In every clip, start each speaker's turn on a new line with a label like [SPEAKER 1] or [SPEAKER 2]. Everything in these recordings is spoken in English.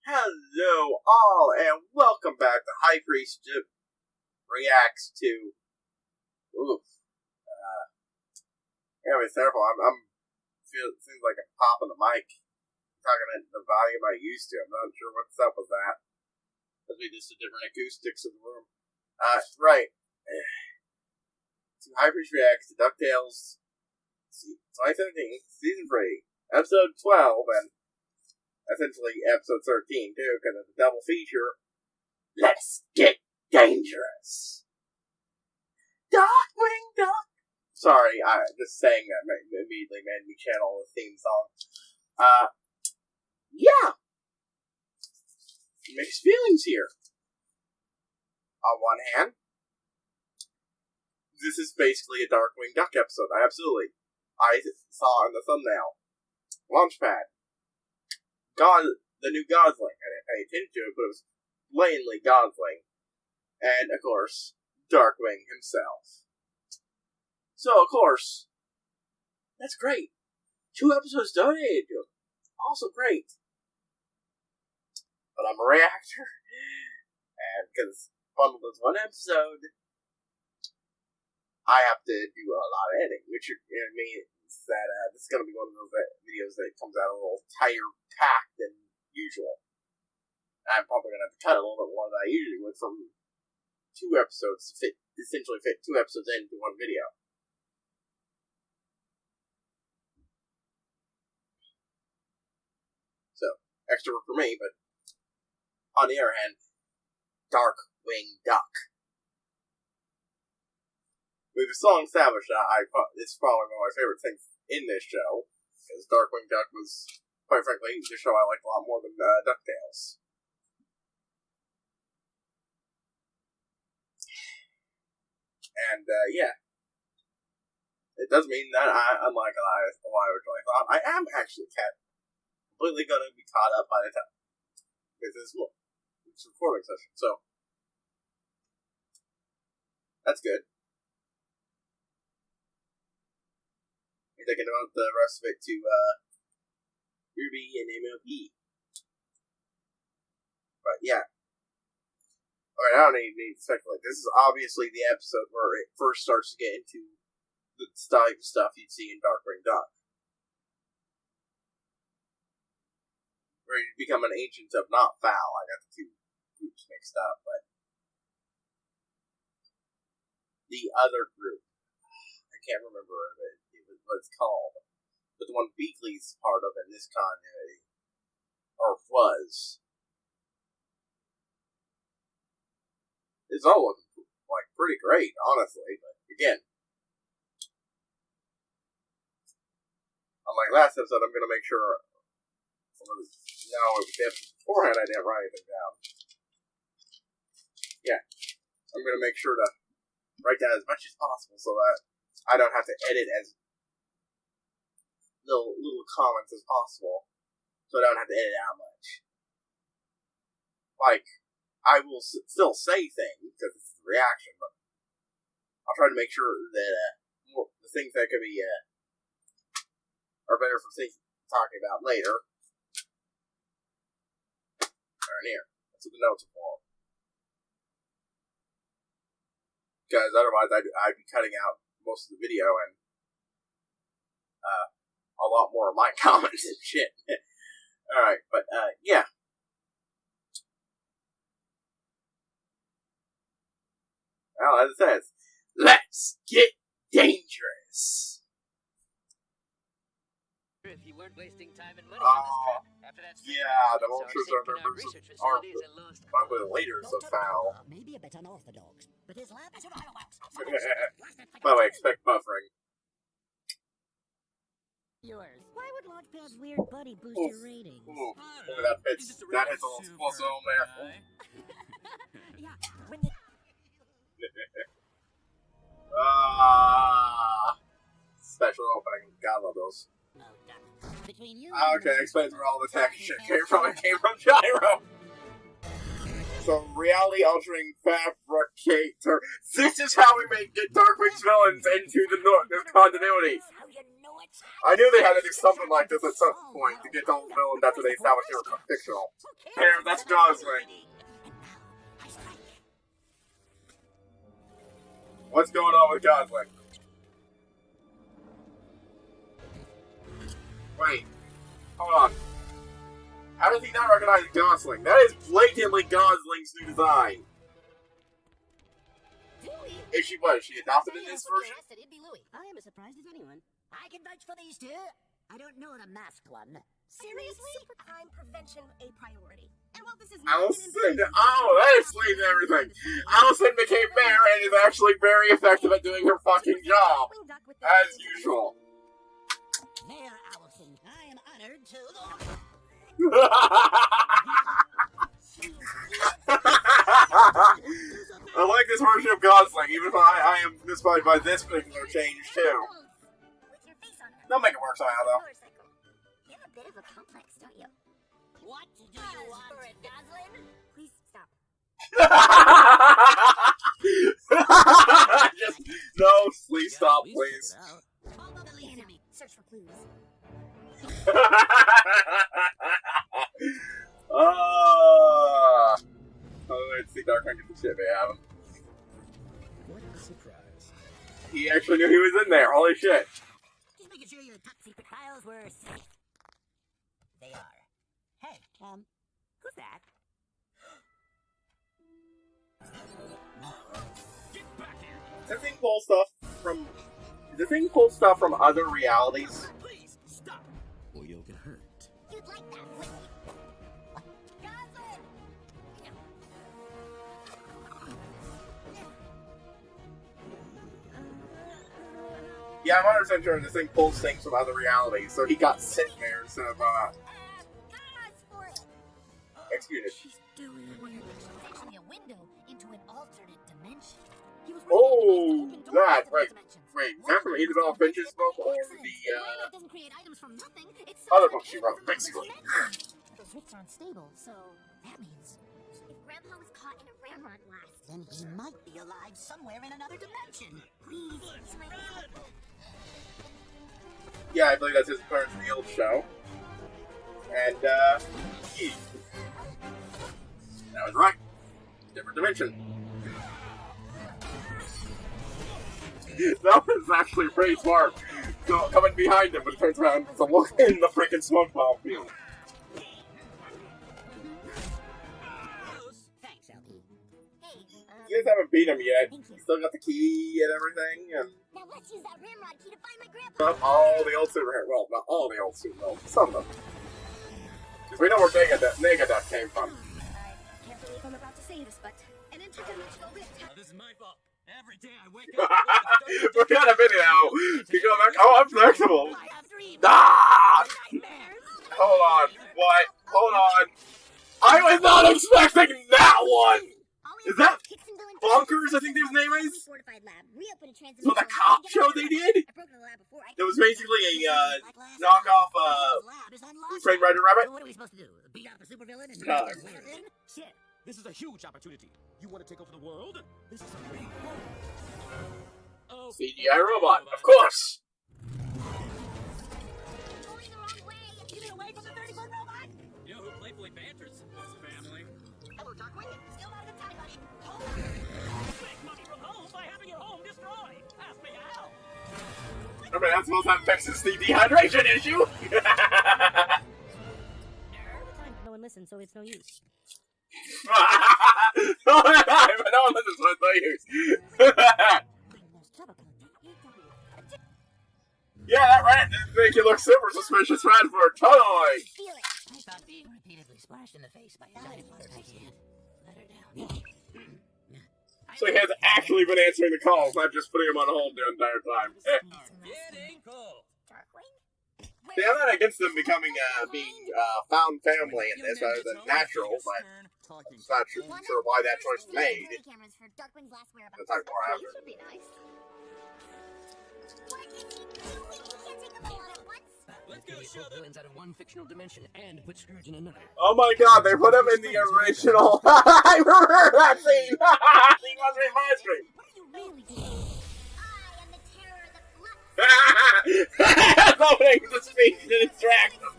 [SPEAKER 1] Hello all, and welcome back to HighPriest reacts to. Oof. Yeah, be careful. Seems like I'm popping the mic, talking at the volume I used to. I'm not sure what's up with that. Must be just the different acoustics in the room. Right. So HighPriest reacts to DuckTales 2017, Season 3, Episode 12, and essentially episode 13 too, because it's a double feature. Let's get dangerous. Darkwing Duck. Sorry, just saying that immediately made me channel the theme song. Yeah. Mixed feelings here. On one hand, this is basically a Darkwing Duck episode. I saw in the thumbnail. Launchpad. The new Gosling. I didn't pay attention to it, but it was blatantly Gosling. And, of course, Darkwing himself. So, of course, that's great. 2 episodes donated to him. Also great. But I'm a reactor. And because bundled as 1 episode, I have to do a lot of editing, which means that this is going to be one of those videos that comes out a little tighter packed than usual. I'm probably going to have to cut a little bit more than I usually would from 2 episodes to essentially fit 2 episodes into 1 video. So, extra work for me, but on the other hand, Darkwing Duck. We've long established that it's probably one of my favorite things in this show, because Darkwing Duck was, quite frankly, the show I liked a lot more than DuckTales. And, yeah. It does mean that unlike what I originally thought, I am actually completely going to be caught up by the time. Because it's a recording session, so. That's good. I'm thinking about the rest of it to, Ruby and MLP. But, yeah. Alright, I don't even need to speculate. This is obviously the episode where it first starts to get into the type of stuff you'd see in Darkwing Duck. Where you become an agent of not foul. I got the 2 groups mixed up, but the other group, I can't remember what it's called, but the one Beakley's part of in this continuity, or was, it's all looking like pretty great, honestly. But again, unlike last episode, I'm gonna make sure. No, it was the episode beforehand. I didn't write anything down. Yeah, I'm gonna make sure to write down as much as possible so that I don't have to edit as little comments as possible, so I don't have to edit out much. Like, I will still say things because it's a reaction, but I'll try to make sure that the things that could be are better for things talking about later are in here. That's what the notes are for. Because otherwise, I'd be cutting out most of the video and a lot more of my comments and shit. Alright, but, yeah. Well, as it says, let's get dangerous.
[SPEAKER 2] If you weren't wasting time and money on this trip, after that
[SPEAKER 1] yeah, the vultures are members of probably the leaders of foul.
[SPEAKER 3] Maybe a bit unorthodox, but his lab is
[SPEAKER 1] By the way, expect buffering.
[SPEAKER 3] yours. Why would Launchpad's weird buddy boost your ratings?
[SPEAKER 1] That hits a little explosive on there.
[SPEAKER 3] Yeah, when the
[SPEAKER 1] Special opening. God love those.
[SPEAKER 3] between you
[SPEAKER 1] Okay, explains where all the tech shit came from. It came from Gyro. So, reality altering fabricator. This is how we make get Darkwing's villains into the continuity.
[SPEAKER 3] How you know it?
[SPEAKER 1] I knew they had to do something like this at some point to get all villains after they established they were fictional. Here, that's Gosling. What's going on with Gosling? Wait, hold on. How does he not recognize Gosling? That is blatantly Gosling's new design. Is she what? Is she adopted in this version?
[SPEAKER 3] I am as surprised as anyone.
[SPEAKER 4] I can vouch for these two. I don't know the masked one.
[SPEAKER 5] Seriously? Supercrime prevention a priority. And while this is
[SPEAKER 1] Allison, that explains everything. Allison became mayor and is actually very effective at doing her fucking job. As usual.
[SPEAKER 4] Mayor Allison, I am honored to...
[SPEAKER 1] I like this version of Gosling, even if I am disappointed by this particular change too. They'll make it work somehow, though.
[SPEAKER 5] You have a bit of a complex, don't you?
[SPEAKER 4] What do you want for it, Goslin?
[SPEAKER 5] Please stop.
[SPEAKER 1] Just, no, please stop, please.
[SPEAKER 5] Search for clues.
[SPEAKER 1] Let's see, Darkman get the shit, may have him.
[SPEAKER 6] What a surprise.
[SPEAKER 1] He actually knew he was in there, holy shit.
[SPEAKER 4] Just making sure your top secret files were safe. They are. Hey, who's that?
[SPEAKER 6] Get back here!
[SPEAKER 1] Does the thing pull stuff from... Does the thing pull stuff from other realities?
[SPEAKER 6] Please, stop! Or you'll get hurt.
[SPEAKER 5] You'd like that, wouldn't you? Goslin!
[SPEAKER 1] Yeah, I'm 100% sure this thing pulls things from other realities, so he got sent there instead of, executed.
[SPEAKER 4] She's doing weird. Actually, a window into an alternate dimension. He was
[SPEAKER 1] Oh, that, right. Wait, is that from E12 Finch's book, or the,
[SPEAKER 4] doesn't create items from nothing. It's
[SPEAKER 1] other book she wrote, basically?
[SPEAKER 4] Those rifts are unstable, so that means
[SPEAKER 5] If Grandpa was caught in a ramrod blast,
[SPEAKER 4] then he might be alive somewhere in another dimension.
[SPEAKER 5] please, you might help.
[SPEAKER 1] Yeah, I believe that's his appearance in the old show. And, he. That was right. Different dimension. That was actually pretty smart. So, coming behind him, but it turns around to look in the freaking smoke bomb field.
[SPEAKER 4] Thanks, LP.
[SPEAKER 5] Hey,
[SPEAKER 1] You guys haven't beat him yet.
[SPEAKER 5] Thank you.
[SPEAKER 1] You still got the key and everything, and
[SPEAKER 5] now let's use that ramrod key to find my grandpa.
[SPEAKER 1] not all the old superheroes. Well, not all the old superheroes. Some of them. Because we know where Negaduck came from.
[SPEAKER 5] I can't believe I'm about to say this, but an interdimensional rift.
[SPEAKER 6] This is my fault. Every day I wake up...
[SPEAKER 1] We're kind of in it now. You go back. Oh, I'm flexible.
[SPEAKER 4] I have dreams.
[SPEAKER 1] Ah!
[SPEAKER 4] Nightmares.
[SPEAKER 1] Hold on. What? Hold on. I was not expecting that one! Is that Bonkers, I think his name is? So the cop show they did? It was basically a knockoff Who Framed Roger Rabbit?
[SPEAKER 4] What are we supposed to do? Beat up a supervillain and
[SPEAKER 1] Uh,
[SPEAKER 4] Shit.
[SPEAKER 6] This is a huge opportunity. You want to take over the world? This is a big one. Oh,
[SPEAKER 1] CGI robot, of course!
[SPEAKER 5] Going the wrong way.
[SPEAKER 4] Get it away from the 30-foot robot!
[SPEAKER 6] You know who playfully banters his family?
[SPEAKER 5] Hello, Darkwing. Still not a good time, buddy.
[SPEAKER 6] Make money from home by having your home destroyed. Ask me how.
[SPEAKER 1] I mean, that's supposed to fixes the dehydration issue!
[SPEAKER 3] All the time, no one listens, so it's no use.
[SPEAKER 1] No, this is what they use. Yeah, that rat didn't think you look super suspicious, Radford. Totally!
[SPEAKER 5] Feel it.
[SPEAKER 4] I thought being repeatedly splashed in the face by a giant bug I can't let her down.
[SPEAKER 1] So he has actually been answering the calls, not just putting him on hold the entire time.
[SPEAKER 6] Getting cold.
[SPEAKER 5] Darkwing?
[SPEAKER 1] See, I'm not against them becoming, being, found family in this, other than natural, but I'm not sure why that choice was made.
[SPEAKER 5] Cameras for Darkwing's last whereabouts.
[SPEAKER 1] The time more after.
[SPEAKER 5] Should be nice. What is he doing? He can't take them all at once.
[SPEAKER 6] Let's go show them.
[SPEAKER 2] Villains out of one fictional dimension and put Scrooge in another.
[SPEAKER 1] Oh my god, they put him in the original. I remember that scene! He must be my screen.
[SPEAKER 5] What are you really doing? I am the terror of the flux.
[SPEAKER 1] That's opening the speech to distract them.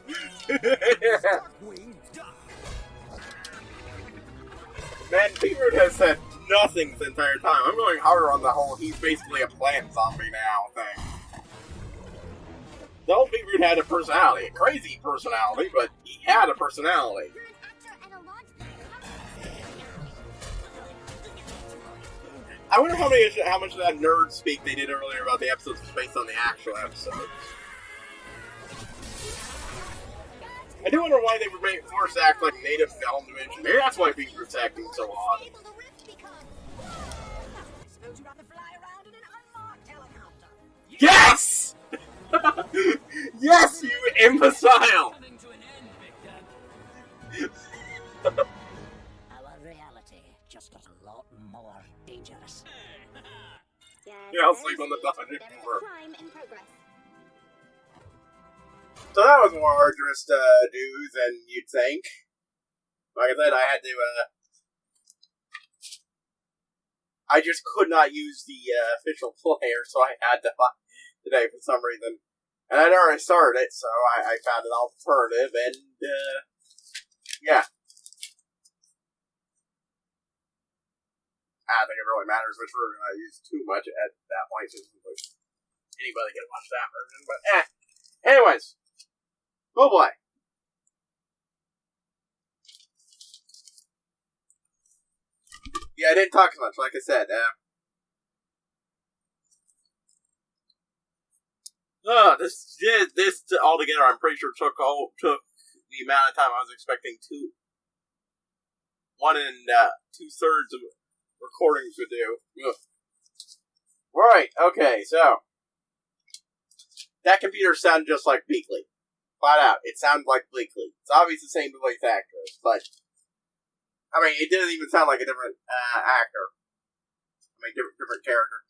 [SPEAKER 6] Darkwing Duck.
[SPEAKER 1] Man, Beetroot has said nothing this entire time. I'm going harder on the whole he's basically a plant zombie now thing. The old Beetroot had a personality, a crazy personality, but he had a personality.
[SPEAKER 5] You're an actor and a launch
[SPEAKER 1] I wonder how much of that nerd speak they did earlier about the episodes was based on the actual episodes. I do wonder why they were forced to act like native film dimension. Maybe that's why Beetroot's acting so odd.
[SPEAKER 4] Able to rift become. Suppose you'd rather fly around in an unmarked helicopter.
[SPEAKER 1] Yes! Yes, you imbecile!
[SPEAKER 2] Coming to an end, Victor.
[SPEAKER 4] Our reality just got a lot more dangerous.
[SPEAKER 5] Yes,
[SPEAKER 1] Yeah, I'll
[SPEAKER 5] there
[SPEAKER 1] sleep
[SPEAKER 5] is
[SPEAKER 1] on the
[SPEAKER 5] a-
[SPEAKER 1] dodge.
[SPEAKER 5] There is a crime in progress.
[SPEAKER 1] So that was more arduous to do than you'd think. Like I said, I had to, I just could not use the official player, so I had to buy today for some reason. And I'd already started it, so I found an alternative, and, yeah. I don't think it really matters which version I use too much at that point, since anybody can watch that version, but Anyways. Oh boy. Yeah, I didn't talk as much, like I said. This altogether, I'm pretty sure took the amount of time I was expecting 1 and 2/3 of recordings would do. Ugh. Right, okay, so that computer sounded just like Bleakley. Flat out, it sounded like Bleakley. It's obviously the same voice actress, but I mean, it didn't even sound like a different actor. I mean, different character.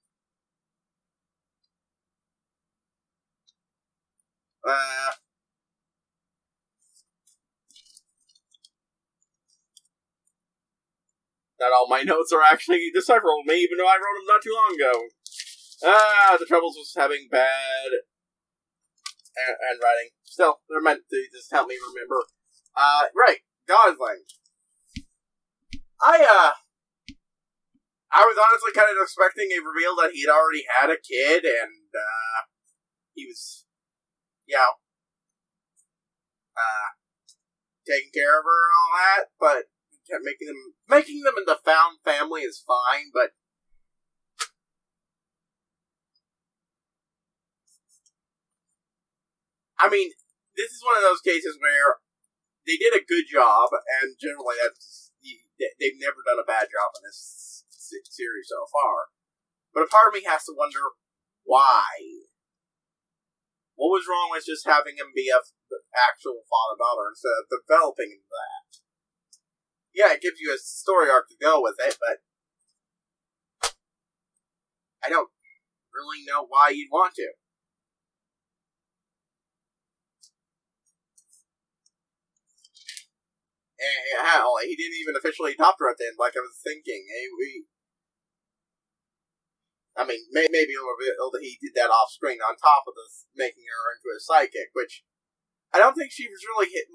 [SPEAKER 1] Not all my notes are actually decipherable to me, even though I wrote them not too long ago. The troubles was having bad handwriting. Still, they're meant to just help me remember. Right, Gosling. I was honestly kind of expecting a reveal that he'd already had a kid, and, he was, taking care of her and all that, but making them into found family is fine, but I mean, this is one of those cases where they did a good job, and generally they've never done a bad job in this series so far. But a part of me has to wonder why. What was wrong with just having him be the actual father-daughter instead of developing into that? Yeah, it gives you a story arc to go with it, but I don't really know why you'd want to. And hell, he didn't even officially adopt her at the end, like I was thinking. I mean, maybe he did that off screen on top of this, making her into a sidekick, which I don't think she was really a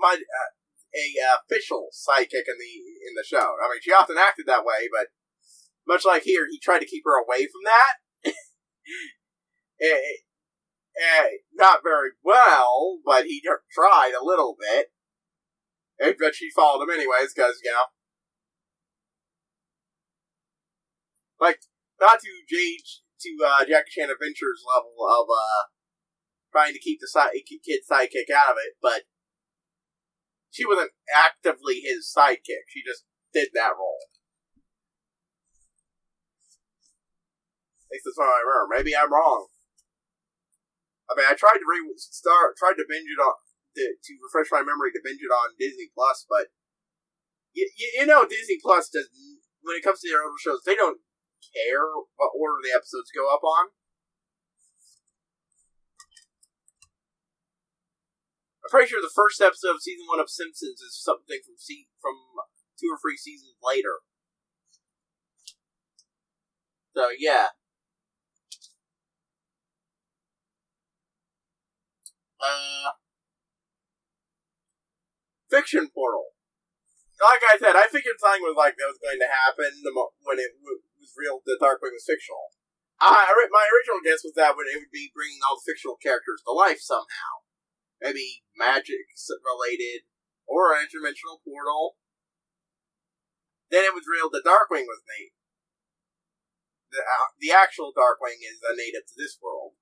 [SPEAKER 1] official sidekick in the show. I mean, she often acted that way, but much like here, he tried to keep her away from that. Not very well, but he tried a little bit. But she followed him anyways, because, like, not to Jackie Chan Adventures level of, trying to keep the kid's sidekick out of it, but she wasn't actively his sidekick. She just did that role. At least that's what I remember. Maybe I'm wrong. I mean, I tried to binge it on, to refresh my memory, to binge it on Disney Plus, but you know Disney Plus does, when it comes to their other shows, they don't care what order the episodes go up on. I'm pretty sure the first episode of season 1 of Simpsons is something from 2 or 3 seasons later. So yeah. Fiction portal. Like I said, I figured something was like that was going to happen when it was real. The Darkwing was fictional. My original guess was that it would be bringing all the fictional characters to life somehow. Maybe magic related, or an interdimensional portal. Then it was real. The Darkwing was native. The actual Darkwing is a native to this world.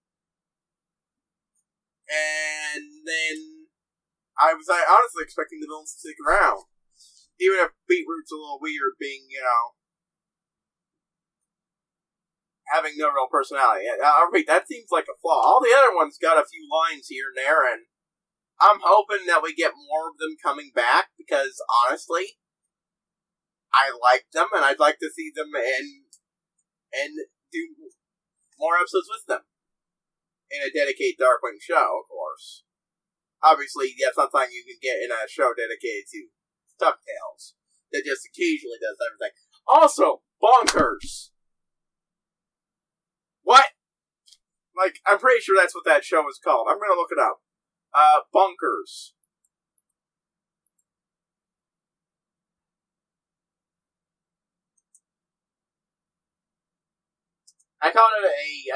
[SPEAKER 1] And then I was honestly expecting the villains to stick around. Even if Beetroot's a little weird, being, having no real personality. I repeat, that seems like a flaw. All the other ones got a few lines here and there, and I'm hoping that we get more of them coming back, because, honestly, I like them, and I'd like to see them and do more episodes with them. In a dedicated Darkwing show, of course. Obviously, that's not something you can get in a show dedicated to DuckTales that just occasionally does everything. Also, bonkers. What? Like, I'm pretty sure that's what that show is called. I'm gonna look it up. Bonkers. I called it a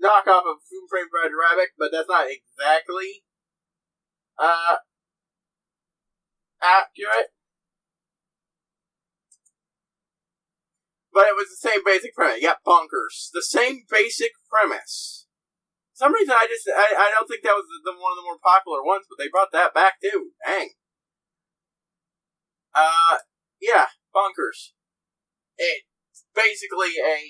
[SPEAKER 1] knockoff of Who Framed Roger Rabbit, but that's not exactly accurate. But it was the same basic premise. Yep, bonkers. The same basic premise. For some reason, I don't think that was one of the more popular ones, but they brought that back too. Dang. Yeah, bonkers. It's basically a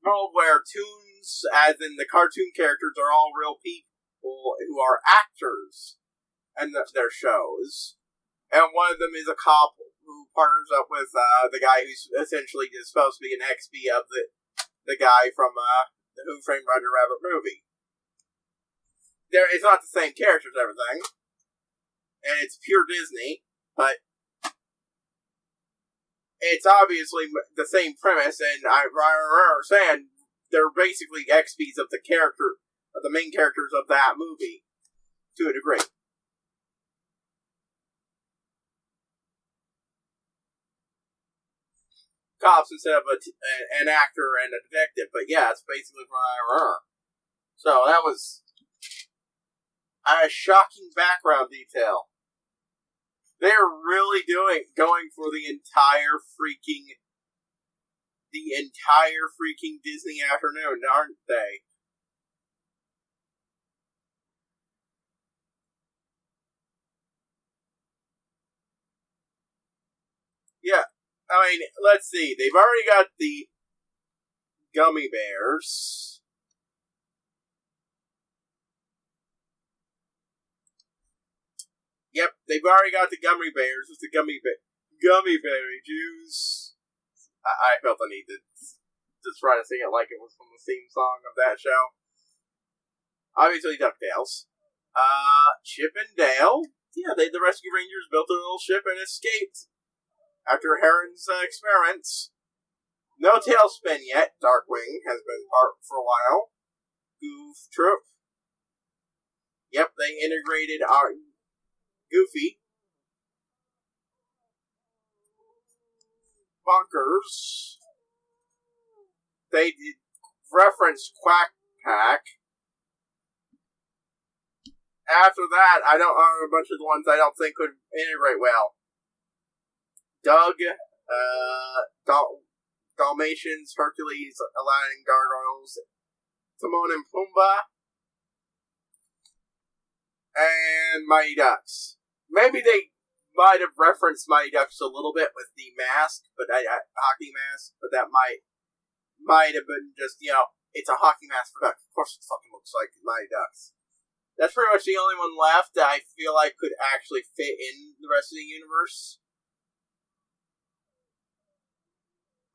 [SPEAKER 1] world where toons, as in the cartoon characters, are all real people who are actors in their shows. And one of them is a cop who partners up with the guy who's essentially just supposed to be an XP of the guy from the Who Framed Roger Rabbit movie. It's not the same characters and everything, and it's pure Disney, but it's obviously the same premise, and I'm saying they're basically XPs of the main characters of that movie, to a degree. Cops instead of an actor and a detective, but yeah, it's basically from So that was a shocking background detail. They're really going for the entire freaking Disney afternoon, aren't they? Yeah. I mean, let's see. They've already got the gummy bears. Yep, they've already got the gummy bears with the gummy berry juice. I felt the need to just try to sing it like it was from the theme song of that show. Obviously, DuckTales. Chip and Dale. Yeah, the Rescue Rangers built a little ship and escaped after Heron's experiments. No tailspin yet. Darkwing has been parked for a while. Goof Troop. Yep, they integrated our Goofy. Bonkers. They did reference Quack Pack. After that, I don't know a bunch of the ones I don't think could integrate well. Doug, Dalmatians, Hercules, Aladdin, Gargoyles, Timon and Pumbaa, and Mighty Ducks. Maybe they might have referenced Mighty Ducks a little bit with the mask, but hockey mask, but that might have been just, it's a hockey mask for ducks. Of course it fucking looks like Mighty Ducks. That's pretty much the only one left that I feel like could actually fit in the rest of the universe.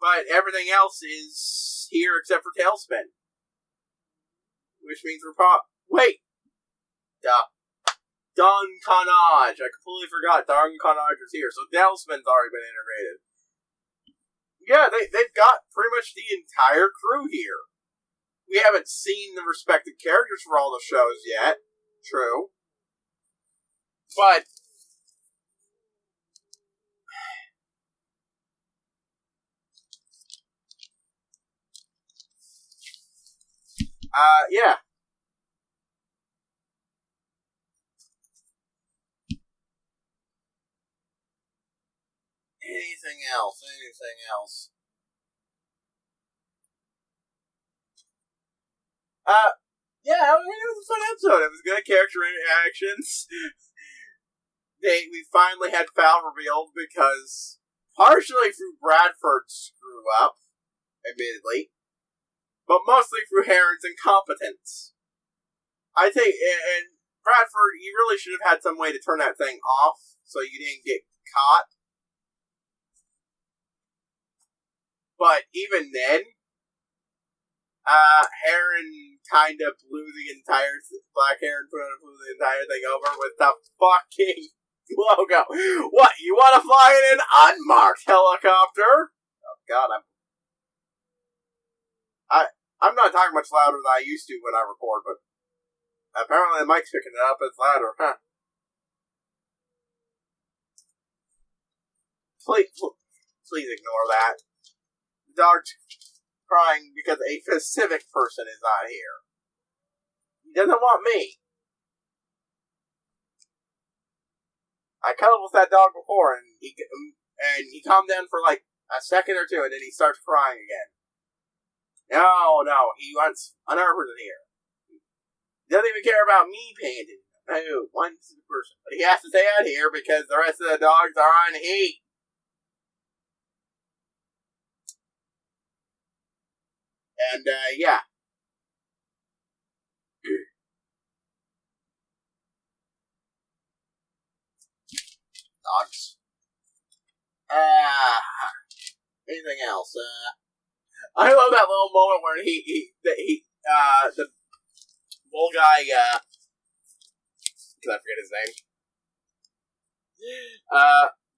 [SPEAKER 1] But everything else is here except for Tailspin. Which means we're wait! Don Carnage. I completely forgot Don Carnage was here. So Tailspin's already been integrated. Yeah, they've got pretty much the entire crew here. we haven't seen the respective characters for all the shows yet. True. But yeah. Anything else? Yeah, it was a fun episode. It was good character interactions. We finally had Val revealed because, partially through Bradford's screw up, admittedly, but mostly through Heron's incompetence. I think, and Bradford, you really should have had some way to turn that thing off so you didn't get caught. But even then, Heron kind of blew the entire, Black Heron blew the entire thing over with the fucking logo. What, you want to fly in an unmarked helicopter? Oh god, I'm not talking much louder than I used to when I record, but apparently the mic's picking it up, it's louder, huh? Please ignore that. The dog's crying because a specific person is not here. He doesn't want me. I cuddled with that dog before, and he calmed down for like a second or two, and then he starts crying again. No, he wants another person here. He doesn't even care about me paying attention. No, one person. But he has to stay out here because the rest of the dogs are on heat. And, yeah. Dogs. Anything else? I love that little moment where the bull guy, can I forget his name?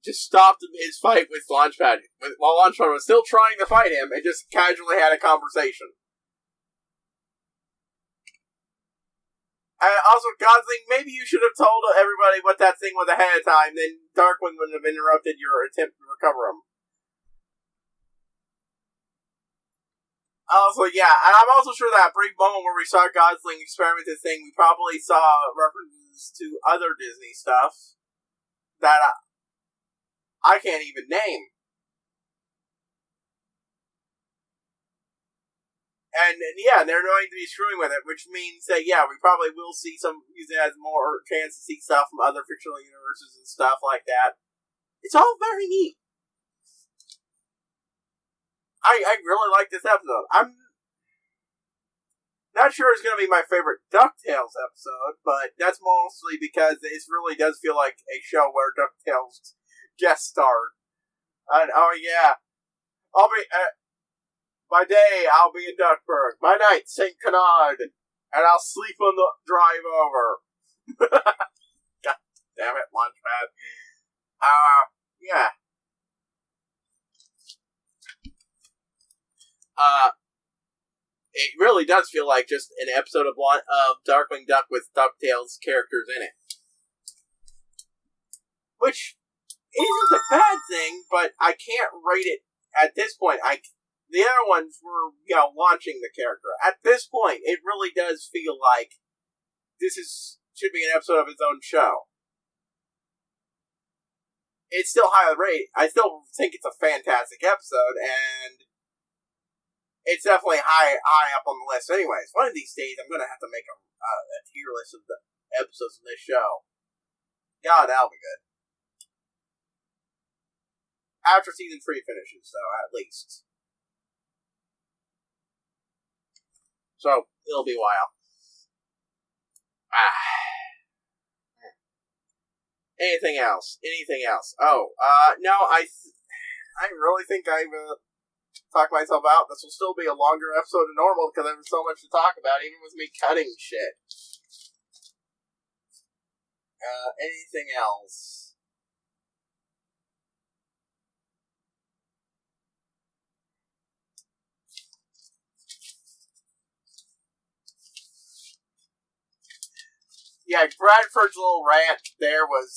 [SPEAKER 1] Just stopped his fight with Launchpad. While Launchpad was still trying to fight him, and just casually had a conversation. And also, Godsling, maybe you should have told everybody what that thing was ahead of time, then Darkwind wouldn't have interrupted your attempt to recover him. Also, yeah, and I'm also sure that brief moment where we saw Godsling experiment this thing, we probably saw references to other Disney stuff that I can't even name. And yeah, they're going to be screwing with it, which means that, yeah, we probably will see use it as more chance to see stuff from other fictional universes and stuff like that. It's all very neat. I really like this episode. I'm not sure it's going to be my favorite DuckTales episode, but that's mostly because it really does feel like a show where DuckTales guest starred. And, oh yeah, I'll be, by day, I'll be in Duckburg. By night, St. Canard. And I'll sleep on the drive over. God damn it, Launchpad. Yeah. It really does feel like just an episode of Darkwing Duck with DuckTales characters in it. Which isn't a bad thing, but I can't rate it at this point. The other ones were, launching the character. At this point, it really does feel like this should be an episode of its own show. It's still highly rated. I still think it's a fantastic episode, and it's definitely high up on the list. Anyways, one of these days, I'm going to have to make a tier list of the episodes of this show. God, that'll be good. After season 3 finishes, though, at least. So, it'll be a while. Anything else? Oh, no, I really think I've talked myself out. This will still be a longer episode than normal because there's so much to talk about, even with me cutting shit. Anything else? yeah, Bradford's little rant there was,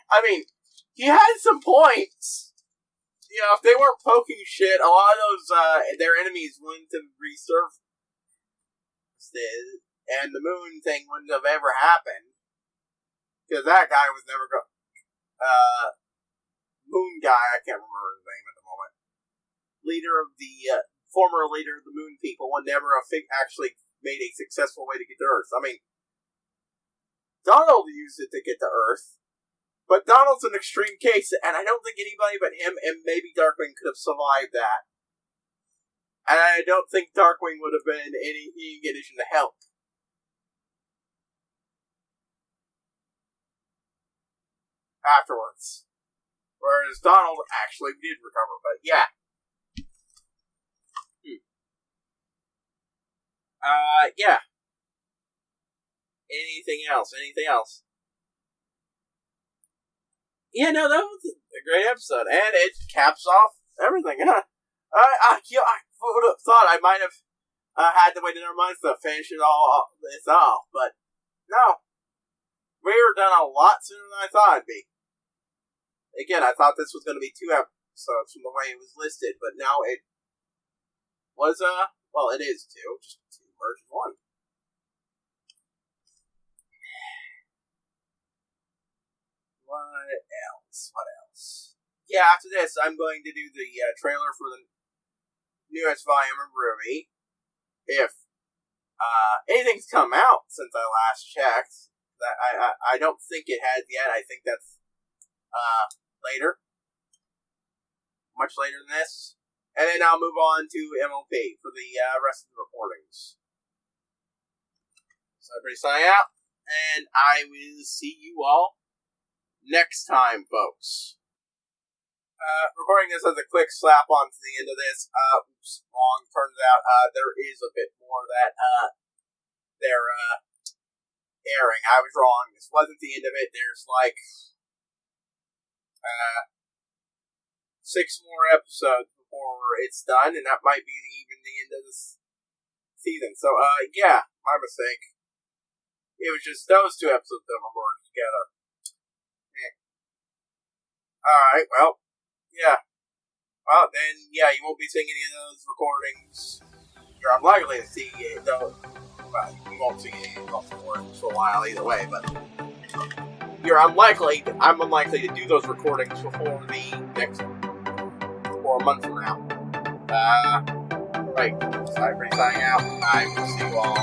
[SPEAKER 1] I mean, he had some points. You know, if they weren't poking shit, a lot of those, their enemies wouldn't have resurfaced, and the moon thing wouldn't have ever happened. Because that guy was never moon guy, I can't remember his name at the moment. Former leader of the moon people would never have actually made a successful way to get to Earth. I mean, Donald used it to get to Earth, but Donald's an extreme case, and I don't think anybody but him and maybe Darkwing could have survived that. And I don't think Darkwing would have been any addition to help. Afterwards. Whereas Donald actually did recover, but yeah. Yeah. Anything else? Yeah, no, that was a great episode, and it caps off everything. I would have thought I might have had to wait in our minds to finish this off, but no. We were done a lot sooner than I thought it'd be. Again, I thought this was going to be 2 episodes from the way it was listed, but now it was, well, it is 2, just 2 versus 1. What else? Yeah, after this, I'm going to do the trailer for the newest volume of Ruby. If anything's come out since I last checked. I don't think it has yet. I think that's later. Much later than this. And then I'll move on to MLP for the rest of the recordings. So everybody sign out, and I will see you all next time, folks. Recording this as a quick slap on to the end of this. Wrong. Turns out there is a bit more that they're airing. I was wrong. This wasn't the end of it. There's like 6 more episodes before it's done, and that might be even the end of this season. So, yeah, my mistake. It was just those 2 episodes that were merged together. Alright, well, yeah. Well, then, yeah, you won't be seeing any of those recordings. You're unlikely to see it, though. Well, you won't see any of those recordings for a while either way, but I'm unlikely to do those recordings before the next, or a month from now. Right, so I'm signing out. I will see you all